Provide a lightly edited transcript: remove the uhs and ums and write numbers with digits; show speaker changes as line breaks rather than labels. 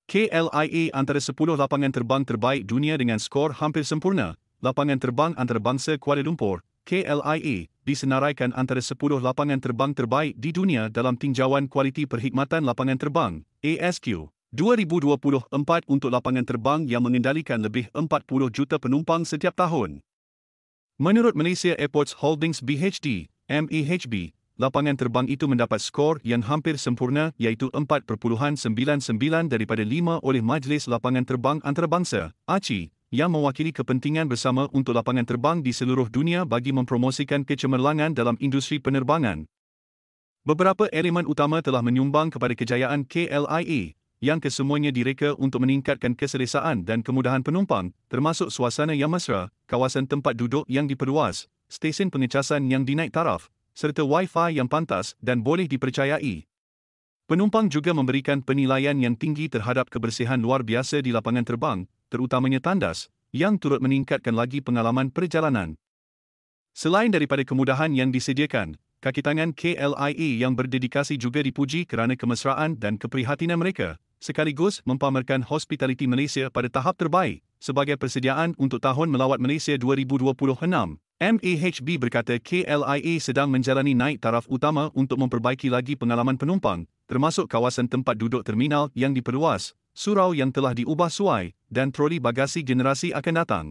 KLIA antara 10 lapangan terbang terbaik dunia dengan skor hampir sempurna. Lapangan terbang antarabangsa Kuala Lumpur, KLIA, disenaraikan antara 10 lapangan terbang terbaik di dunia dalam tinjauan kualiti perkhidmatan lapangan terbang, ASQ. 2024 untuk lapangan terbang yang mengendalikan lebih 40 juta penumpang setiap tahun. Menurut Malaysia Airports Holdings BHD, MAHB, lapangan terbang itu mendapat skor yang hampir sempurna iaitu 4.99 daripada 5 oleh Majlis Lapangan Terbang Antarabangsa, ACI, yang mewakili kepentingan bersama untuk lapangan terbang di seluruh dunia bagi mempromosikan kecemerlangan dalam industri penerbangan. Beberapa elemen utama telah menyumbang kepada kejayaan KLIA, yang kesemuanya direka untuk meningkatkan keselesaan dan kemudahan penumpang, termasuk suasana yang mesra, kawasan tempat duduk yang diperluas, stesen pengecasan yang dinaik taraf, serta Wi-Fi yang pantas dan boleh dipercayai. Penumpang juga memberikan penilaian yang tinggi terhadap kebersihan luar biasa di lapangan terbang, terutamanya tandas, yang turut meningkatkan lagi pengalaman perjalanan. Selain daripada kemudahan yang disediakan, kaki tangan KLIA yang berdedikasi juga dipuji kerana kemesraan dan keprihatinan mereka, sekaligus mempamerkan hospitality Malaysia pada tahap terbaik sebagai persediaan untuk tahun melawat Malaysia 2026. MAHB berkata KLIA sedang menjalani naik taraf utama untuk memperbaiki lagi pengalaman penumpang, termasuk kawasan tempat duduk terminal yang diperluas, surau yang telah diubah suai, dan troli bagasi generasi akan datang.